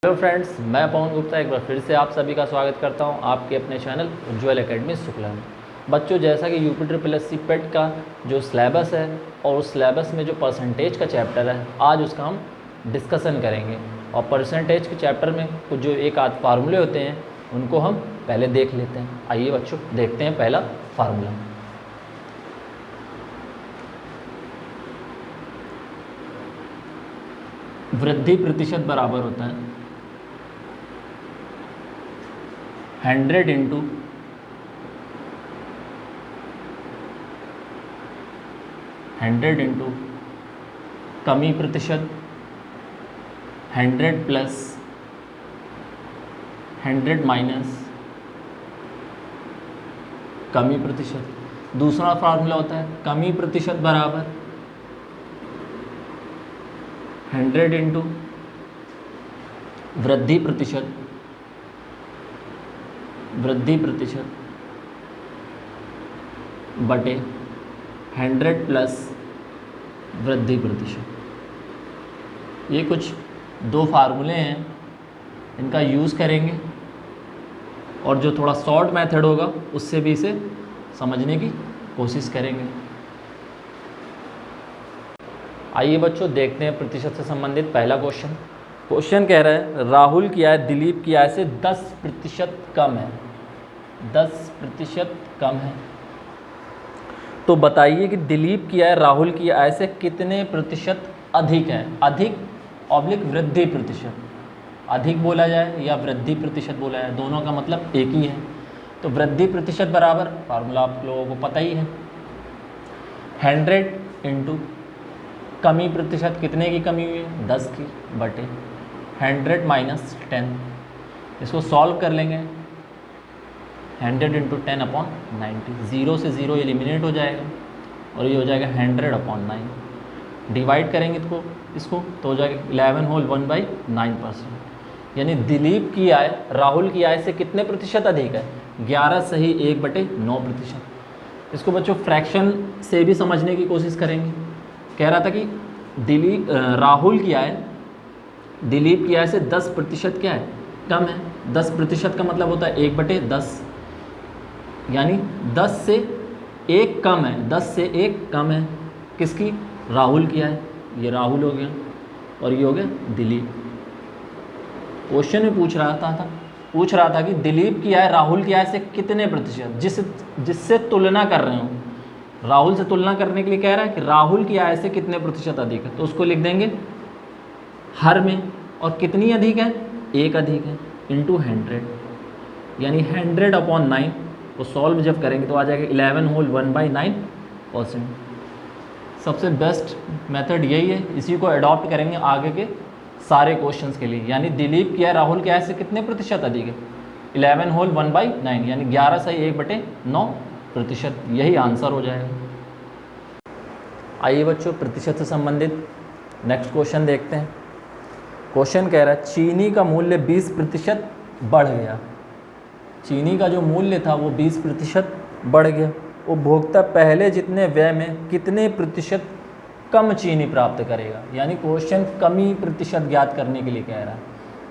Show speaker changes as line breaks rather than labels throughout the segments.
Hello friends, मैं पवन गुप्ता एक बार फिर से आप सभी का स्वागत करता हूं आपके अपने चैनल उज्ज्वल एकेडमी शुक्ला में। बच्चों, जैसा कि यूपी ट्रिपल एस सी पेट का जो सिलेबस है और उस सिलेबस में जो परसेंटेज का चैप्टर है, आज उसका हम डिस्कशन करेंगे। और परसेंटेज के चैप्टर में कुछ जो एक आध फार्मूले होते हैं उनको हम पहले देख लेते हैं। आइए बच्चों, देखते हैं पहला फार्मूला। वृद्धि प्रतिशत बराबर होता है 100 इंटू 100 इंटू कमी प्रतिशत 100 प्लस 100 माइनस कमी प्रतिशत। दूसरा फार्मूला होता है कमी प्रतिशत बराबर 100 इंटू वृद्धि प्रतिशत बटे 100 प्लस वृद्धि प्रतिशत। ये कुछ दो फार्मूले हैं, इनका यूज़ करेंगे और जो थोड़ा शॉर्ट मेथड होगा उससे भी इसे समझने की कोशिश करेंगे। आइए बच्चों, देखते हैं प्रतिशत से संबंधित पहला क्वेश्चन। क्वेश्चन कह रहा है राहुल की आय दिलीप की आय से 10% कम है। 10% कम है, तो बताइए कि दिलीप की आय राहुल की आय से कितने प्रतिशत अधिक है। अधिक ऑब्लिक वृद्धि प्रतिशत, अधिक बोला जाए या वृद्धि प्रतिशत बोला जाए, दोनों का मतलब एक ही है। तो वृद्धि प्रतिशत बराबर फार्मूला आप लोगों को पता ही है, 100 इंटू कमी प्रतिशत, कितने की कमी हुई है 10 की, बटे 100 माइनस 10। इसको सॉल्व कर लेंगे, 100 इंटू 10 अपॉन 90, 0 से 0 एलिमिनेट हो जाएगा और ये हो जाएगा 100 अपॉन 9। डिवाइड करेंगे इसको तो हो जाएगा 11 होल 1/9%। यानी दिलीप की आय राहुल की आय से कितने प्रतिशत अधिक है, 11 सही 1/9%। इसको बच्चों फ्रैक्शन से भी समझने की कोशिश करेंगे। कह रहा था कि राहुल की आय दिलीप की आय से 10% क्या है, कम है। 10% का मतलब होता है 1/10, यानी 10 से 1 कम है। 10 से 1 कम है किसकी, राहुल की आय। ये राहुल हो गया और ये हो गया दिलीप। क्वेश्चन में पूछ रहा था कि दिलीप की आय राहुल की आय से कितने प्रतिशत, जिससे तुलना कर रहे हो, राहुल से तुलना करने के लिए कह रहा है कि राहुल की आय से कितने प्रतिशत अधिक है। तो उसको लिख देंगे हर में, और कितनी अधिक है, 1 अधिक है, इंटू 100, यानी 100 अपॉन 9 को सॉल्व जब करेंगे तो आ जाएगा 11 होल 1/9%। सबसे बेस्ट मेथड यही है, इसी को अडॉप्ट करेंगे आगे के सारे क्वेश्चंस के लिए। यानी दिलीप की आय राहुल की आय से कितने प्रतिशत अधिक है, 11 होल 1/9, यानी 11 सही 1/9%। यही आंसर हो जाएगा। आइए बच्चों, प्रतिशत से संबंधित नेक्स्ट क्वेश्चन देखते हैं। क्वेश्चन कह रहा है चीनी का मूल्य 20% बढ़ गया। चीनी का जो मूल्य था वो 20% बढ़ गया। उपभोक्ता पहले जितने व्यय में कितने प्रतिशत कम चीनी प्राप्त करेगा। यानी क्वेश्चन कमी प्रतिशत ज्ञात करने के लिए कह रहा है,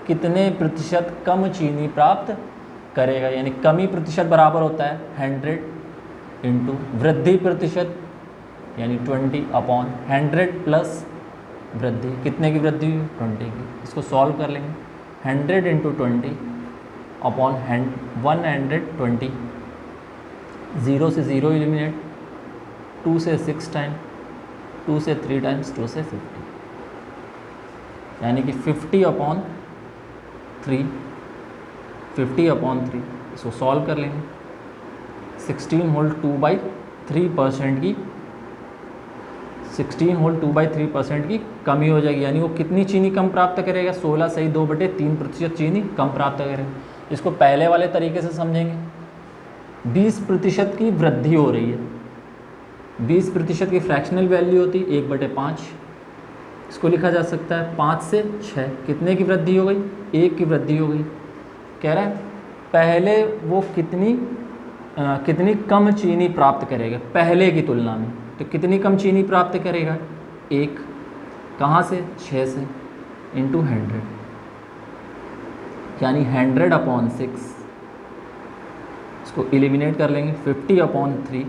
कितने प्रतिशत कम चीनी प्राप्त करेगा। यानी कमी प्रतिशत बराबर होता है 100 इंटू वृद्धि प्रतिशत, यानी 20 अपॉन 100 प्लस वृद्धि, कितने की वृद्धि हुई, 20 की। इसको सॉल्व कर लेंगे, 100 इंटू 20 अपॉन 120, 0 से 0 एलिमिनेट, 2 से 6 टाइम, 2 से 3 टाइम्स, 2 से 50, यानी कि 50 अपॉन 3, 50 अपॉन 3। इसको सॉल्व कर लेंगे, 16 होल 2/3% की 16 होल 2/3% की कमी हो जाएगी। यानी वो कितनी चीनी कम प्राप्त करेगा, 16 सही 2/3% चीनी कम प्राप्त करेगा। इसको पहले वाले तरीके से समझेंगे, 20% की वृद्धि हो रही है। 20% की फ्रैक्शनल वैल्यू होती है 1/5। इसको लिखा जा सकता है 5 से 6, कितने की वृद्धि हो गई, 1 की वृद्धि हो गई। कह रहा है पहले वो कितनी कम चीनी प्राप्त करेगा पहले की तुलना में। तो कितनी कम चीनी प्राप्त करेगा, 1, कहाँ से, 6 से, इंटू 100। यानी 100/6, इसको एलिमिनेट कर लेंगे 50/3,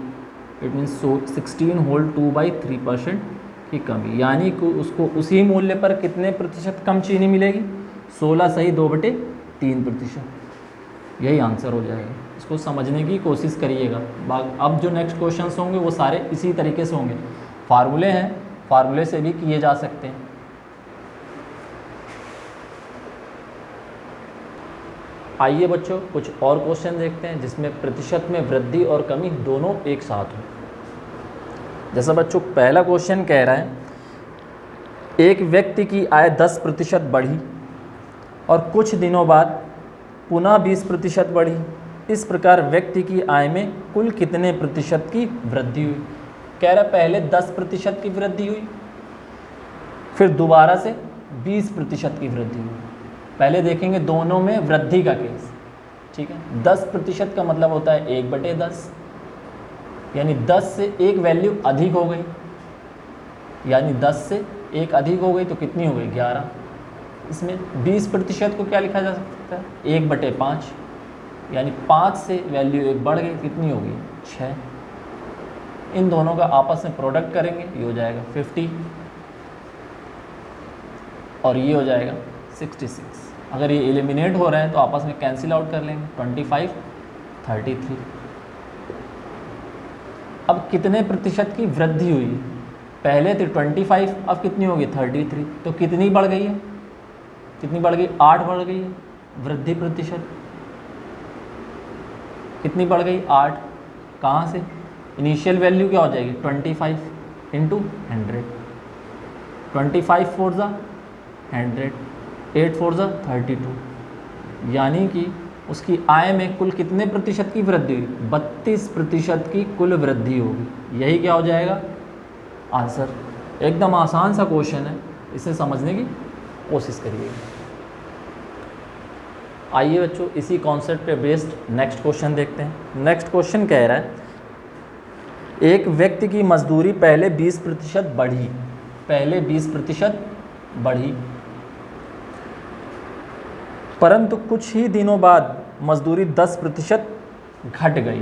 इट मीन्स 16 होल 2/3% की कमी, यानी कि उसको उसी मूल्य पर कितने प्रतिशत कम चीनी मिलेगी, 16 सही 2/3%। यही आंसर हो जाएगा। इसको समझने की कोशिश करिएगा। अब जो नेक्स्ट क्वेश्चंस होंगे वो सारे इसी तरीके से होंगे, फार्मूले हैं, फार्मूले से भी किए जा सकते हैं। आइए बच्चों कुछ और क्वेश्चन देखते हैं जिसमें प्रतिशत में वृद्धि और कमी दोनों एक साथ हो। जैसा बच्चों पहला क्वेश्चन कह रहा है, एक व्यक्ति की आय 10% बढ़ी और कुछ दिनों बाद पुनः 20% बढ़ी। इस प्रकार व्यक्ति की आय में कुल कितने प्रतिशत की वृद्धि हुई। कह रहा पहले 10% की वृद्धि हुई, फिर दोबारा से 20% की वृद्धि हुई। पहले देखेंगे दोनों में वृद्धि का केस, ठीक है। 10% का मतलब होता है 1/10, यानी 10 से एक वैल्यू अधिक हो गई, यानी 10 से एक अधिक हो गई तो कितनी हो गई 11। इसमें 20% को क्या लिखा जा सकता है 1/5, यानी 5 से वैल्यू एक बढ़ गई, कितनी होगी 6। इन दोनों का आपस में प्रोडक्ट करेंगे, ये हो जाएगा 50 और ये हो जाएगा 66। अगर ये एलिमिनेट हो रहे हैं तो आपस में कैंसिल आउट कर लेंगे, 25 33। अब कितने प्रतिशत की वृद्धि हुई, पहले थी 25, अब कितनी होगी 33, तो कितनी बढ़ गई है, कितनी बढ़ गई 8 बढ़ गई है। वृद्धि प्रतिशत कितनी बढ़ गई 8। कहाँ से, इनिशियल वैल्यू क्या हो जाएगी 25 इंटू 100, 25 4 ज़ा 100, 8 4 ज़ा 32, यानी कि उसकी आय में कुल कितने प्रतिशत की वृद्धि हुई, 32% की कुल वृद्धि होगी। यही क्या हो जाएगा आंसर। एकदम आसान सा क्वेश्चन है, इसे समझने की कोशिश करिए। आइए बच्चों इसी कॉन्सेप्ट पे बेस्ड नेक्स्ट क्वेश्चन देखते हैं। नेक्स्ट क्वेश्चन कह रहा है, एक व्यक्ति की मजदूरी पहले 20% बढ़ी, पहले 20% बढ़ी, परंतु कुछ ही दिनों बाद मजदूरी 10% घट गई।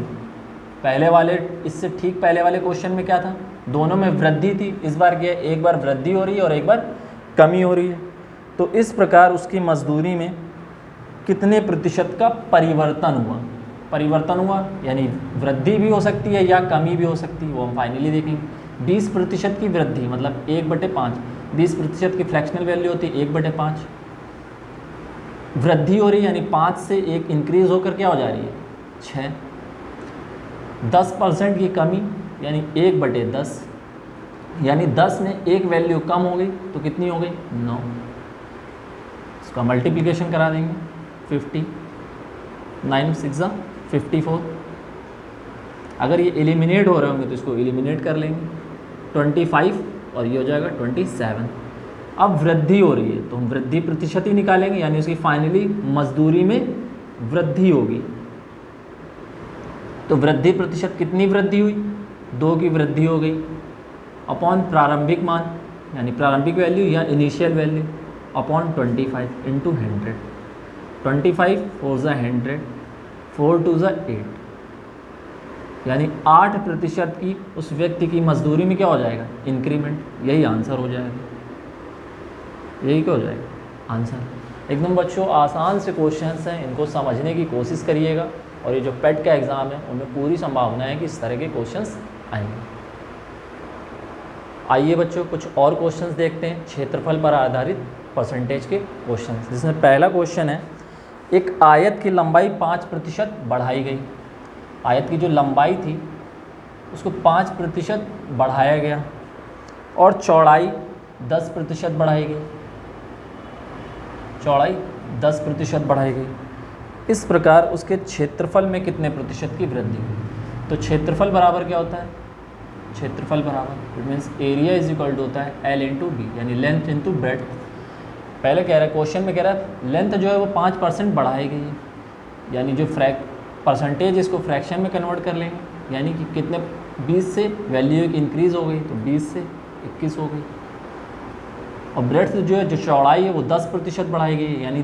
पहले वाले, इससे ठीक पहले वाले क्वेश्चन में क्या था, दोनों में वृद्धि थी, इस बार क्या है एक बार वृद्धि हो रही है और एक बार कमी हो रही है। तो इस प्रकार उसकी मजदूरी में कितने प्रतिशत का परिवर्तन हुआ, परिवर्तन हुआ यानी वृद्धि भी हो सकती है या कमी भी हो सकती है, वो हम फाइनली देखेंगे। 20% की वृद्धि मतलब 1/5, 20% की फ्रैक्शनल वैल्यू होती है 1/5, वृद्धि हो रही है यानी 5 से 1 इंक्रीज होकर क्या हो जा रही है 6। 10% की कमी यानी 1/10, यानी 10 में एक वैल्यू कम हो गई तो कितनी हो गई 9। इसका मल्टीप्लिकेशन करा देंगे 50, 9 6 54। अगर ये एलिमिनेट हो रहे होंगे तो इसको एलिमिनेट कर लेंगे, 25 और ये हो जाएगा 27। अब वृद्धि हो रही है तो हम वृद्धि प्रतिशत ही निकालेंगे, यानी उसकी फाइनली मजदूरी में वृद्धि होगी। तो वृद्धि प्रतिशत कितनी वृद्धि हुई, 2 की वृद्धि हो गई, अपॉन प्रारंभिक मान यानी प्रारंभिक वैल्यू या इनिशियल वैल्यू अपॉन 25 इंटू 100, 25 4 ज़ा 100, 4 2 ज़ा 8, यानी 8% की उस व्यक्ति की मजदूरी में क्या हो जाएगा इंक्रीमेंट। यही आंसर हो जाएगा, यही क्या हो जाएगा आंसर। एकदम बच्चों आसान से क्वेश्चंस हैं, इनको समझने की कोशिश करिएगा और ये जो पेट का एग्ज़ाम है उनमें पूरी संभावना है कि इस तरह के क्वेश्चंस आएंगे। आइए बच्चों कुछ और क्वेश्चंस देखते हैं क्षेत्रफल पर आधारित परसेंटेज के क्वेश्चंस, जिसमें पहला क्वेश्चन है, एक आयत की लंबाई 5% बढ़ाई गई। आयत की जो लंबाई थी उसको 5% बढ़ाया गया और चौड़ाई 10% बढ़ाई गई, चौड़ाई 10% बढ़ाई गई। इस प्रकार उसके क्षेत्रफल में कितने प्रतिशत की वृद्धि हुई। तो क्षेत्रफल बराबर क्या होता है, क्षेत्रफल बराबर it means area is equal to होता है L इंटू बी, यानी लेंथ इंटू ब्रेड्थ। पहले कह रहा है क्वेश्चन में कह रहा है लेंथ जो है वो 5% बढ़ाई गई है, यानी जो परसेंटेज इसको फ्रैक्शन में कन्वर्ट कर लेंगे, यानी कि कितने 20 से वैल्यू एक इंक्रीज़ हो गई तो 20 से 21 हो गई। और ब्रेड्थ जो है जो चौड़ाई है वो 10% बढ़ाई गई है, यानी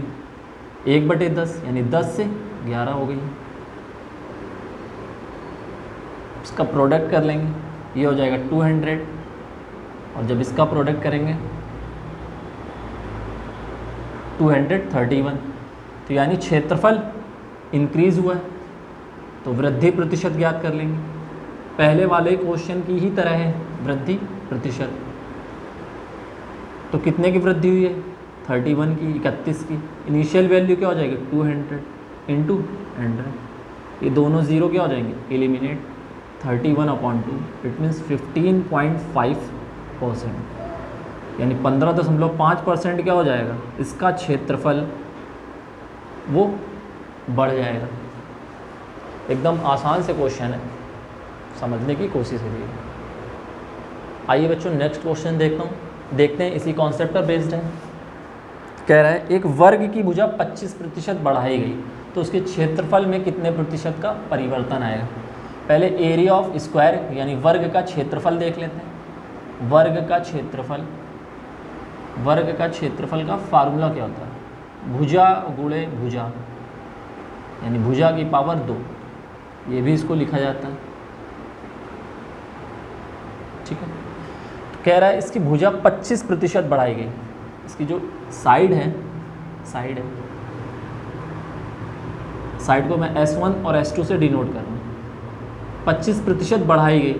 1/10 यानी 10 से 11 हो गई। इसका प्रोडक्ट कर लेंगे, ये हो जाएगा 200, और जब इसका प्रोडक्ट करेंगे 231, तो यानी क्षेत्रफल इंक्रीज हुआ है, तो वृद्धि प्रतिशत ज्ञात कर लेंगे। पहले वाले क्वेश्चन की ही तरह है, वृद्धि प्रतिशत। तो कितने की वृद्धि हुई है? 31 की, 31 की। इनिशियल वैल्यू क्या हो जाएगी? 200 इंटू 100, ये दोनों ज़ीरो क्या हो जाएंगे? एलिमिनेट। 31/2 इट मीन्स 15.5%, यानी 15.5% क्या हो जाएगा? इसका क्षेत्रफल वो बढ़ जाएगा। एकदम आसान से क्वेश्चन है, समझने की कोशिश करिए। आइए बच्चों नेक्स्ट क्वेश्चन देखते हैं, इसी कॉन्सेप्ट पर बेस्ड है। कह रहा है एक वर्ग की भुजा 25% बढ़ाई गई तो उसके क्षेत्रफल में कितने प्रतिशत का परिवर्तन आएगा? पहले एरिया ऑफ स्क्वायर यानी वर्ग का क्षेत्रफल देख लेते हैं। वर्ग का क्षेत्रफल का फार्मूला क्या होता है? भुजा गुणे भुजा, यानी भुजा की पावर 2, ये भी इसको लिखा जाता है। ठीक है, तो कह रहा है इसकी भुजा 25% बढ़ाई गई। इसकी जो साइड है, साइड को मैं S1 और S2 से डिनोट कर रहा हूँ। 25% बढ़ाई गई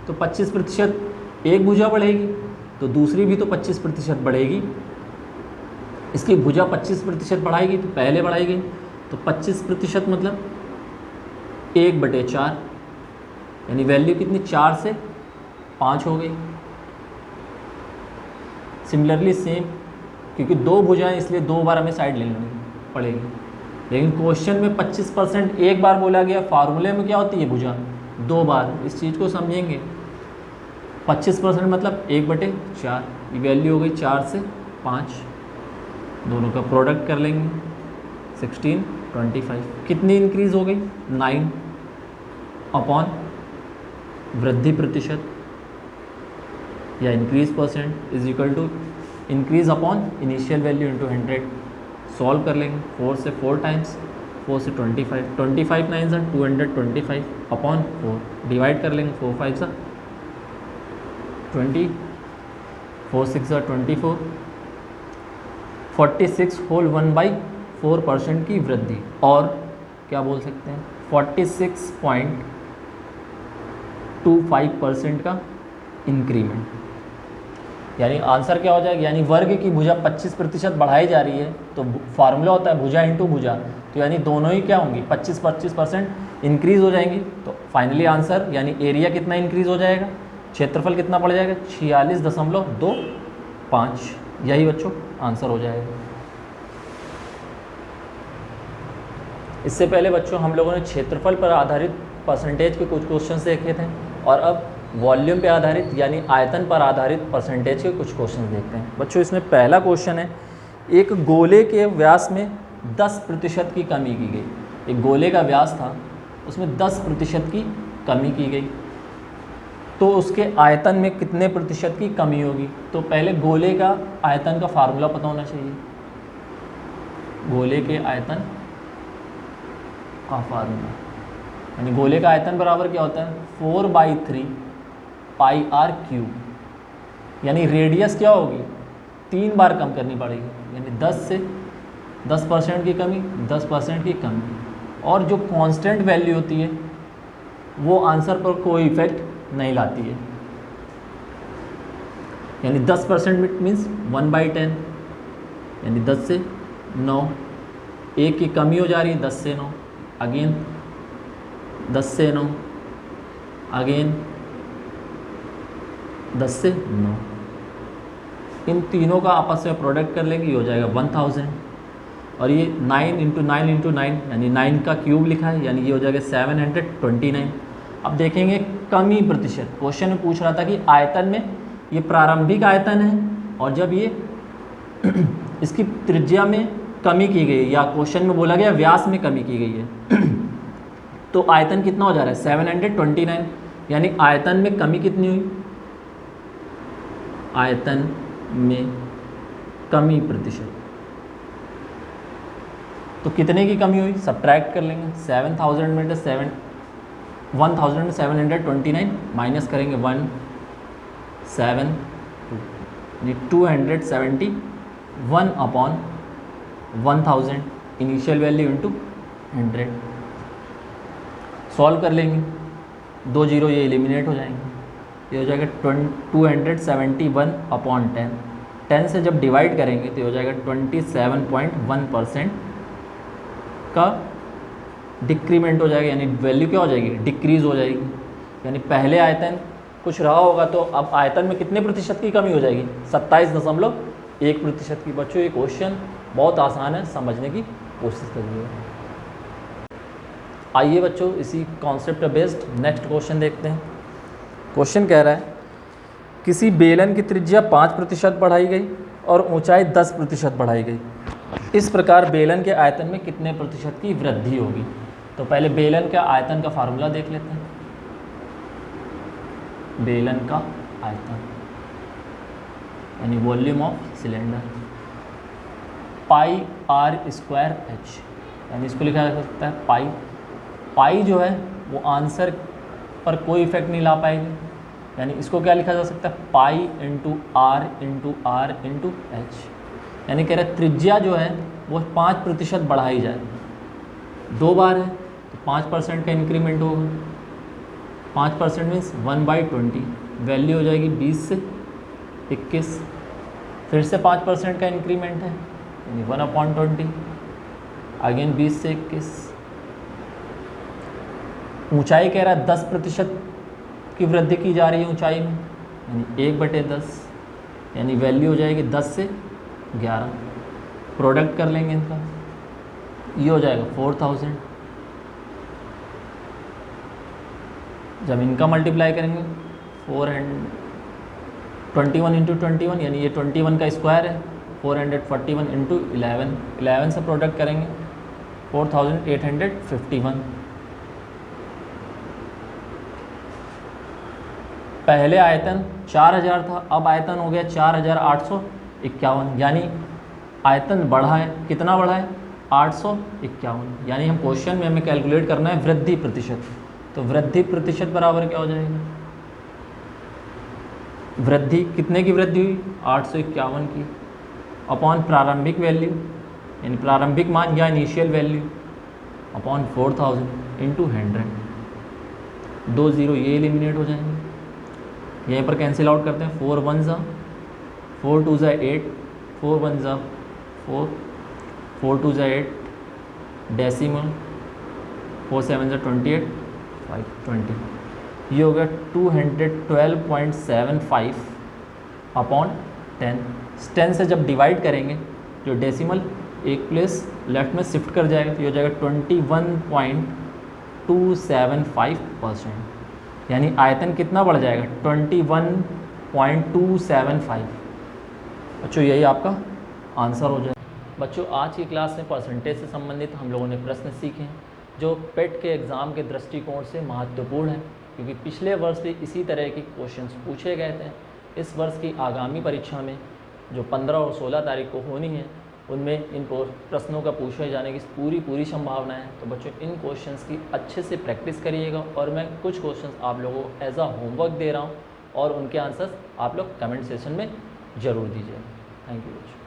तो 25% एक भुजा बढ़ेगी तो दूसरी भी तो 25% बढ़ेगी। इसकी भुजा 25% बढ़ाएगी तो पहले बढ़ाई गई, तो 25% मतलब 1/4, यानी वैल्यू कितनी? 4 से 5 हो गई। सिमिलरली सेम, क्योंकि दो भुजाएं इसलिए 2 बार हमें साइड लेनी पड़ेगी, लेकिन क्वेश्चन में 25% एक बार बोला गया, फार्मूले में क्या होती है? भुजा 2 बार। इस चीज़ को समझेंगे। 25% मतलब 1/4, ये वैल्यू हो गई 4 से 5। दोनों का प्रोडक्ट कर लेंगे, 16, 25। कितनी इंक्रीज़ हो गई? 9 अपॉन वृद्धि प्रतिशत या increase percent is equal to increase upon initial value into 100। Solve कर लेंगे। 4 से 4 टाइम्स, 4 से 25, 25 9 सा 225 अपॉन 4, डिवाइड कर लेंगे। 4 5 सा 20, 4 6 सा 24, 46 होल 1/4% की वृद्धि, और क्या बोल सकते हैं? 46.25% का इंक्रीमेंट। यानी आंसर क्या हो जाएगा? यानी वर्ग की भुजा 25% बढ़ाई जा रही है, तो फार्मूला होता है भुजा इंटू भुजा, तो यानी दोनों ही क्या होंगी? 25% इंक्रीज़ हो जाएंगी। तो फाइनली आंसर यानी एरिया कितना इंक्रीज़ हो जाएगा? क्षेत्रफल कितना बढ़ जाएगा? 46.25। यही बच्चों आंसर हो जाएगा। इससे पहले बच्चों हम लोगों ने क्षेत्रफल पर आधारित परसेंटेज के कुछ क्वेश्चन देखे थे, और अब वॉल्यूम पे आधारित यानी आयतन पर आधारित परसेंटेज के कुछ क्वेश्चन देखते हैं। बच्चों इसमें पहला क्वेश्चन है, एक गोले के व्यास में 10% की कमी की गई। एक गोले का व्यास था, उसमें 10% की कमी की गई, तो उसके आयतन में कितने प्रतिशत की कमी होगी? तो पहले गोले का आयतन का फार्मूला पता होना चाहिए। गोले के आयतन का फार्मूला, यानी गोले का आयतन बराबर क्या होता है? 4/3 πr³, यानी रेडियस क्या होगी? 3 बार कम करनी पड़ेगी, यानी 10% की कमी, 10% की कमी। और जो कांस्टेंट वैल्यू होती है वो आंसर पर कोई इफेक्ट नहीं लाती है, यानी 10% मीन्स 1/10, यानी 10 से 9। एक की कमी हो जा रही है 10 से 9, अगेन 10 से 9, अगेन 10 से 9। इन तीनों का आपस में प्रोडक्ट कर लेंगे, ये हो जाएगा 1000। और ये 9 × 9 × 9 यानी 9 का क्यूब लिखा है, यानी ये हो जाएगा 729। अब देखेंगे कमी प्रतिशत। क्वेश्चन में पूछ रहा था कि आयतन में ये प्रारंभिक आयतन है, और जब ये इसकी त्रिज्या में कमी की गई, या क्वेश्चन में बोला गया व्यास में कमी की गई है, तो आयतन कितना हो जा रहा है? 729, यानी आयतन में कमी कितनी हुई? आयतन में कमी प्रतिशत तो कितने की कमी हुई, सब्ट्रैक्ट कर लेंगे। 7000 में 1729 माइनस करेंगे 172 271 upon 1000 initial value into 100। Solve कर लेंगे, 2 जीरो ये एलिमिनेट हो जाएंगे, ये हो जाएगा 271 अपॉन 10 से जब डिवाइड करेंगे तो ये हो जाएगा 27.1% का डिक्रीमेंट हो जाएगा, यानी वैल्यू क्या हो जाएगी, डिक्रीज़ हो जाएगी। यानी पहले आयतन कुछ रहा होगा तो अब आयतन में कितने प्रतिशत की कमी हो जाएगी, 27.1% की। बच्चों ये क्वेश्चन बहुत आसान है, समझने की कोशिश करिएगा। आइए बच्चों इसी कॉन्सेप्ट पे बेस्ड नेक्स्ट क्वेश्चन देखते हैं। क्वेश्चन कह रहा है किसी बेलन की त्रिज्या 5% बढ़ाई गई और ऊंचाई 10% बढ़ाई गई, इस प्रकार बेलन के आयतन में कितने प्रतिशत की वृद्धि होगी। तो पहले बेलन का आयतन का फार्मूला देख लेते हैं। बेलन का आयतन यानी volume of cylinder, pi R square H, यानी इसको लिखा जा सकता है पाई। पाई जो है वो आंसर पर कोई इफेक्ट नहीं ला पाएगी, यानी इसको क्या लिखा जा सकता है, pi into R into H. यानी कह रहे त्रिज्या जो है वो 5% बढ़ाई जाए, 2 बार है तो 5% का इंक्रीमेंट होगा। 5% मीन्स 1/20, वैल्यू हो जाएगी 20 से 21। फिर से 5% का इंक्रीमेंट है यानी 1/20, अगेन 20 से 21। ऊंचाई कह रहा है 10% की वृद्धि की जा रही है ऊंचाई में, यानी 1/10, यानी वैल्यू हो जाएगी 10 से 11। प्रोडक्ट कर लेंगे इनका, ये हो जाएगा 4000। जब इनका मल्टीप्लाई करेंगे 421 इंटू 21, यानी ये 21 का स्क्वायर है, 441 इंटू 11 से प्रोडक्ट करेंगे 4851। पहले आयतन 4000 था, अब आयतन हो गया 4851, यानी आयतन बढ़ा है, कितना बढ़ा है, 851। यानी हम क्वेश्चन में हमें कैलकुलेट करना है वृद्धि प्रतिशत, तो वृद्धि प्रतिशत बराबर क्या हो जाएगा, वृद्धि कितने की वृद्धि हुई, 851 की, अपॉन प्रारंभिक वैल्यू यानी प्रारंभिक मान या initial value upon 4000 into 100। 2 zero ये एलिमिनेट हो जाएंगे, यहीं पर कैंसिल आउट करते हैं। 4 1 4 2 8, 4 1 4, 4 2 8, डेसिमल 4 7 28, 520। ये हो गया 212.75 अपॉन 10 से जब डिवाइड करेंगे जो डेसिमल एक प्लेस लेफ्ट में शिफ्ट कर जाएगा तो ये हो जाएगा 21.275%, यानी आयतन कितना बढ़ जाएगा, 21.275। बच्चों यही आपका आंसर हो जाएगा। बच्चों आज की क्लास में परसेंटेज से संबंधित हम लोगों ने प्रश्न सीखे हैं जो पेट के एग्ज़ाम के दृष्टिकोण से महत्वपूर्ण है, क्योंकि पिछले वर्ष भी इसी तरह के क्वेश्चंस पूछे गए थे। इस वर्ष की आगामी परीक्षा में जो 15 और 16 तारीख को होनी है उनमें इन प्रश्नों का पूछे जाने की पूरी संभावना है। तो बच्चों इन क्वेश्चंस की अच्छे से प्रैक्टिस करिएगा, और मैं कुछ क्वेश्चंस आप लोगों को एज अ होमवर्क दे रहा हूँ और उनके आंसर्स आप लोग कमेंट सेशन में ज़रूर दीजिएगा। थैंक यू बच्चों।